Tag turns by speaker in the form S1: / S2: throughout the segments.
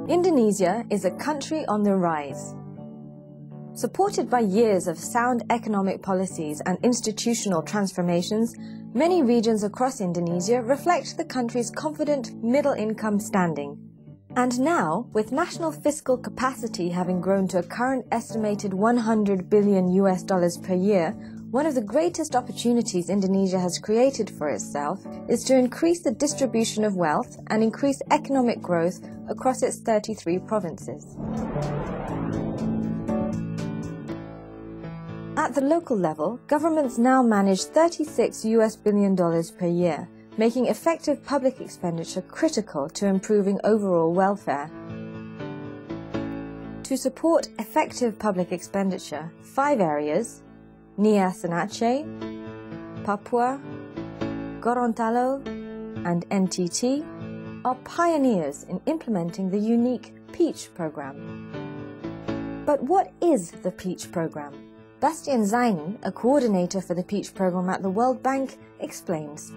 S1: Indonesia is a country on the rise. Supported by years of sound economic policies and institutional transformations, many regions across Indonesia reflect the country's confident middle-income standing. And now, with national fiscal capacity having grown to a current estimated $100 billion per year, one of the greatest opportunities Indonesia has created for itself is to increase the distribution of wealth and increase economic growth across its 33 provinces. At the local level, governments now manage $36 billion per year, making effective public expenditure critical to improving overall welfare. To support effective public expenditure, 5 areas, Nias and Aceh, Papua, Gorontalo, and NTT, are pioneers in implementing the unique PEACH program. But what is the PEACH program? Bastian Zaini, a coordinator for the PEACH program at the World Bank, explains.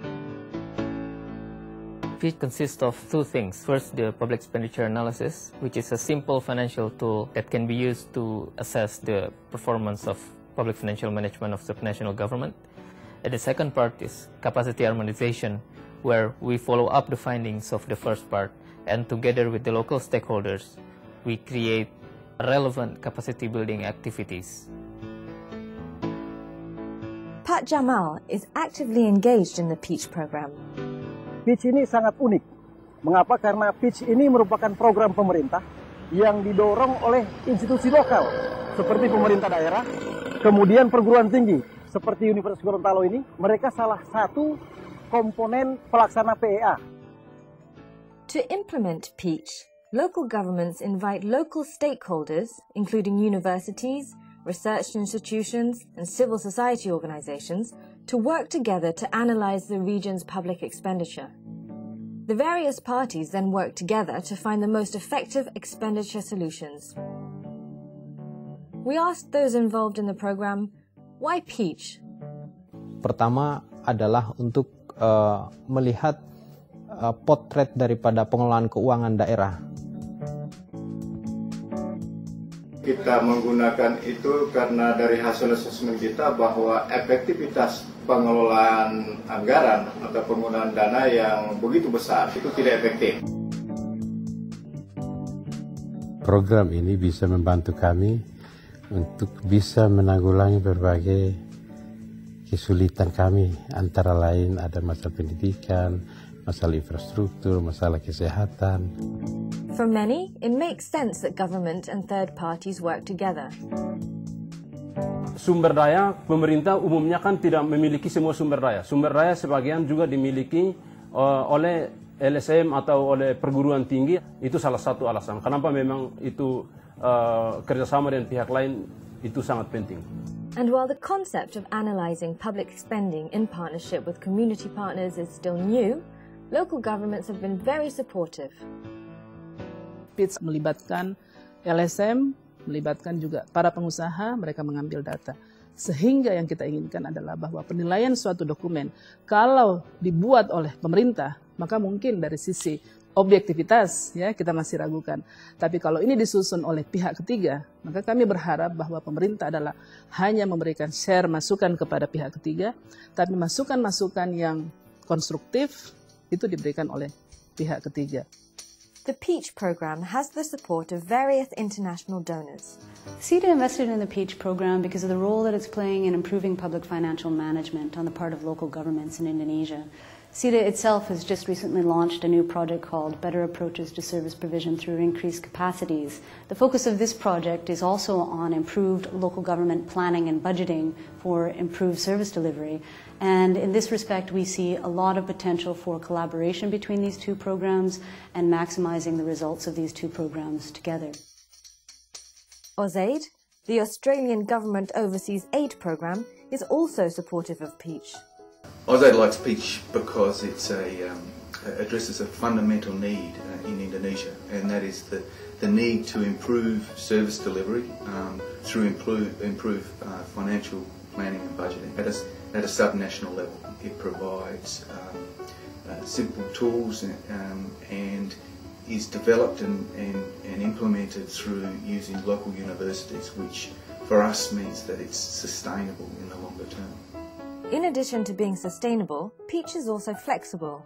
S2: PEACH consists of 2 things. First, the public expenditure analysis, which is a simple financial tool that can be used to assess the performance of public financial management of the national government. And the second part is capacity harmonization, where we follow up the findings of the first part, and together with the local stakeholders, we create relevant capacity building activities.
S1: Pat Jamal is actively engaged in the PEACH program.
S3: PEACH ini sangat unik. Mengapa? Karena PEACH ini merupakan program pemerintah yang didorong oleh institusi lokal, seperti pemerintah daerah, kemudian perguruan tinggi, seperti Universitas Gorontalo ini, mereka salah satu komponen pelaksana PEA.
S1: To implement PEACH, local governments invite local stakeholders, including universities, research institutions, and civil society organizations, to work together to analyze the region's public expenditure. The various parties then work together to find the most effective expenditure solutions. We asked those involved in the program, why PEACH?
S4: Pertama adalah untuk melihat potret daripada pengelolaan keuangan daerah.
S5: Kita menggunakan itu karena dari hasil asesmen kita bahwa efektivitas pengelolaan anggaran atau penggunaan dana yang begitu besar itu tidak efektif.
S6: Program ini bisa membantu kami untuk bisa menanggulangi berbagai kesulitan kami, antara lain ada masalah pendidikan, masalah infrastruktur, masalah kesehatan.
S1: For many, it makes sense that government and third parties work together.
S7: Sumber daya, pemerintah umumnya kan tidak memiliki semua sumber daya. Sumber daya sebagian juga dimiliki oleh LSM atau oleh perguruan tinggi. Itu salah satu alasan. Kenapa memang itu kerjasama dengan pihak lain itu sangat penting.
S1: And while the concept of analyzing public spending in partnership with community partners is still new, local governments have been very supportive.
S8: PEACH melibatkan LSM, melibatkan juga para pengusaha, mereka mengambil data. Sehingga yang kita inginkan adalah bahwa penilaian suatu dokumen, kalau dibuat oleh pemerintah, maka mungkin dari sisi objektivitas ya kita masih ragukan. Tapi kalau ini disusun oleh pihak ketiga, maka kami berharap bahwa pemerintah adalah hanya memberikan share masukan kepada pihak ketiga, tapi masukan-masukan yang konstruktif itu diberikan oleh pihak ketiga.
S1: The PEACH program has the support of various international donors.
S9: SIDA invested in the PEACH program because of the role that it's playing in improving public financial management on the part of local governments in Indonesia. SIDA itself has just recently launched a new project called Better Approaches to Service Provision Through Increased Capacities. The focus of this project is also on improved local government planning and budgeting for improved service delivery. And in this respect, we see a lot of potential for collaboration between these two programs and maximizing the results of these two programs together.
S1: AusAid, the Australian Government Overseas Aid Program, is also supportive of PEACH.
S10: AusAid likes PEACH because it addresses a fundamental need in Indonesia, and that is the need to improve service delivery through improve financial planning and budgeting at a subnational level. It provides simple tools and is developed and implemented through using local universities, which for us means that it's sustainable in the longer term.
S1: In addition to being sustainable, Peach is also flexible.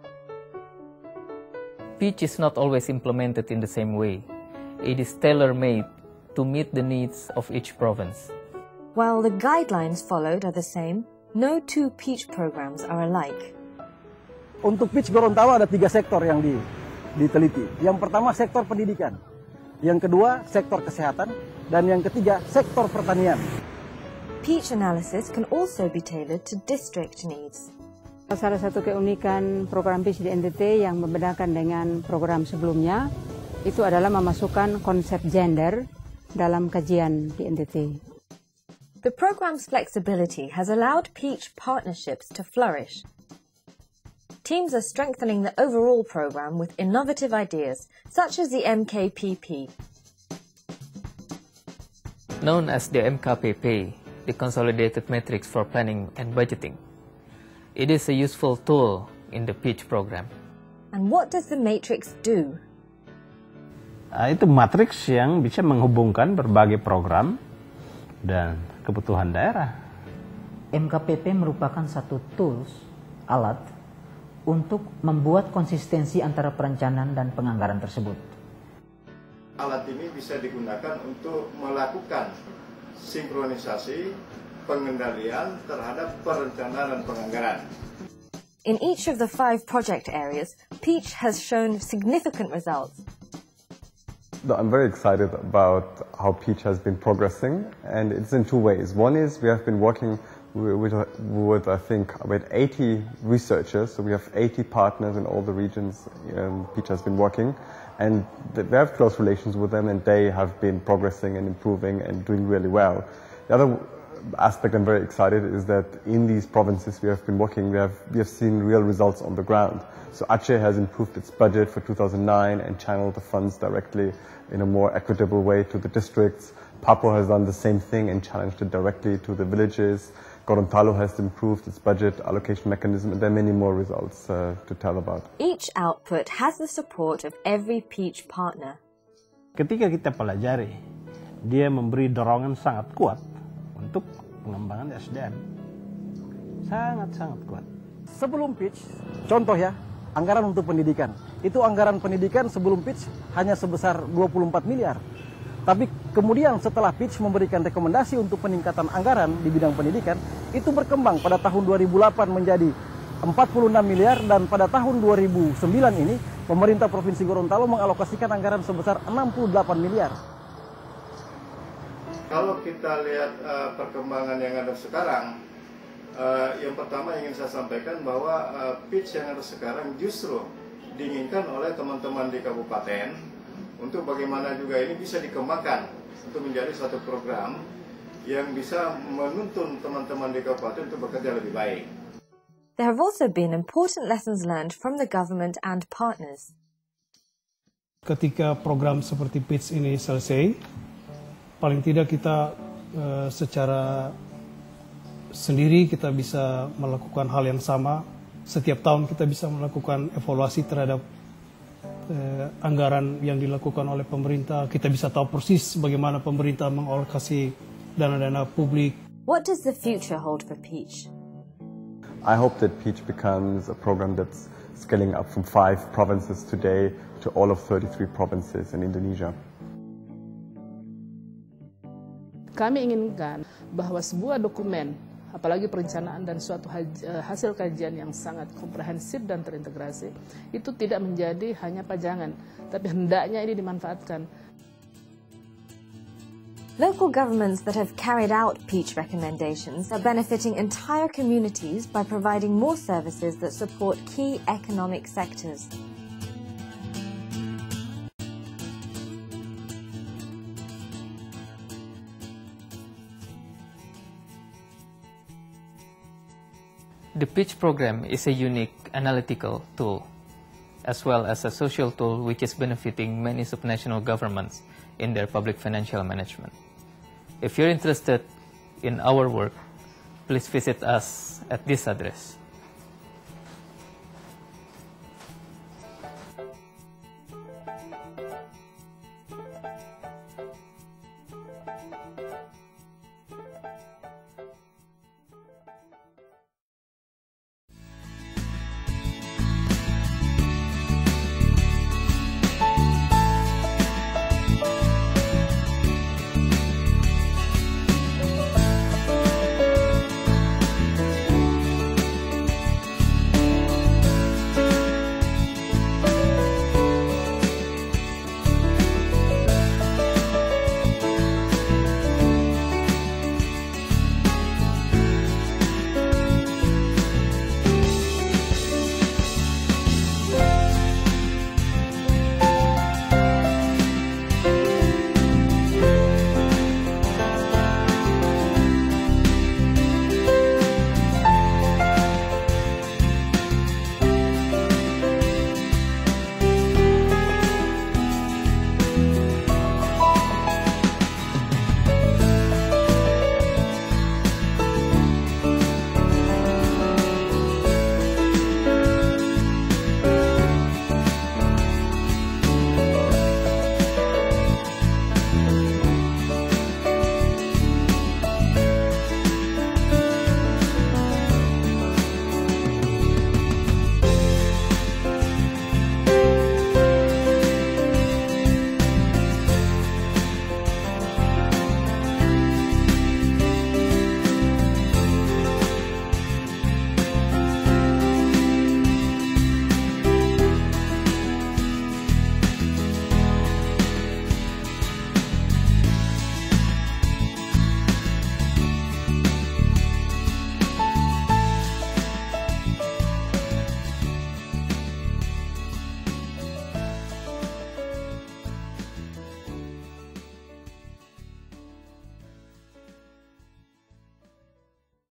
S2: Peach is not always implemented in the same way. It is tailor-made to meet the needs of each province.
S1: While the guidelines followed are the same, no two Peach programs are alike.
S3: Untuk Peach Gorontalo ada 3 sektor yang diteliti. Yang pertama sektor pendidikan, yang kedua sektor kesehatan, dan yang ketiga sektor pertanian.
S1: Peach analysis can also be tailored to district needs.
S11: Salah satu keunikan program Peach di NTT yang membedakan dengan program sebelumnya itu adalah memasukkan konsep gender dalam kajian di NTT.
S1: The program's flexibility has allowed Peach partnerships to flourish. Teams are strengthening the overall program with innovative ideas, such as the MKPP.
S2: Known as the MKPP, the Consolidated Matrix for Planning and Budgeting. It is a useful tool in the Peach program.
S1: And what does the matrix do?
S12: Itu matriks yang bisa menghubungkan berbagai program dan kebutuhan daerah.
S13: MKPP merupakan satu tools, alat, untuk membuat konsistensi antara perencanaan dan penganggaran tersebut.
S5: Alat ini bisa digunakan untuk melakukan sinkronisasi pengendalian terhadap perencanaan dan penganggaran.
S1: In each of the 5 project areas, Peach has shown significant results.
S14: I'm very excited about how Peach has been progressing, and it's in 2 ways. One is we have been working with I think, about 80 researchers, so we have 80 partners in all the regions Peach has been working, and we have close relations with them, and they have been progressing and improving and doing really well. The other aspect I'm very excited is that in these provinces we have been working, we have seen real results on the ground. So Aceh has improved its budget for 2009 and channeled the funds directly in a more equitable way to the districts. Papua has done the same thing and challenged it directly to the villages. Gorontalo has improved its budget allocation mechanism, and there are many more results to tell about.
S1: Each output has the support of every Peach partner.
S12: Ketika kita pelajari, dia memberi dorongan sangat kuat untuk pengembangan SDM. Sangat-sangat kuat.
S3: Sebelum Peach, contoh ya, anggaran untuk pendidikan. Itu anggaran pendidikan sebelum Peach hanya sebesar 24 miliar. Tapi kemudian setelah Peach memberikan rekomendasi untuk peningkatan anggaran di bidang pendidikan, itu berkembang pada tahun 2008 menjadi 46 miliar, dan pada tahun 2009 ini pemerintah Provinsi Gorontalo mengalokasikan anggaran sebesar 68 miliar.
S5: Kalau kita lihat perkembangan yang ada sekarang, yang pertama ingin saya sampaikan bahwa Peach yang ada sekarang justru diinginkan oleh teman-teman di kabupaten untuk bagaimana juga ini bisa dikembangkan untuk menjadi satu program yang bisa menuntun teman-teman di kabupaten untuk bekerja lebih baik.
S1: There have also been important lessons learned from the government and partners.
S15: Ketika program seperti Peach ini selesai, paling tidak kita secara sendiri kita bisa melakukan hal yang sama. Setiap tahun kita bisa melakukan evaluasi terhadap anggaran yang dilakukan oleh pemerintah. Kita bisa tahu persis bagaimana pemerintah mengalokasi dana-dana publik.
S1: What does the future hold for Peach?
S14: I hope that Peach becomes a program that's scaling up from 5 provinces today to all of 33 provinces in Indonesia.
S8: Kami inginkan bahwa sebuah dokumen, apalagi perencanaan dan suatu hasil kajian yang sangat komprehensif dan terintegrasi, itu tidak menjadi hanya pajangan, tapi hendaknya ini dimanfaatkan.
S1: Local governments that have carried out Peach recommendations are benefiting entire communities by providing more services that support key economic sectors.
S2: The Peach program is a unique analytical tool, as well as a social tool which is benefiting many subnational governments in their public financial management. If you're interested in our work, please visit us at this address.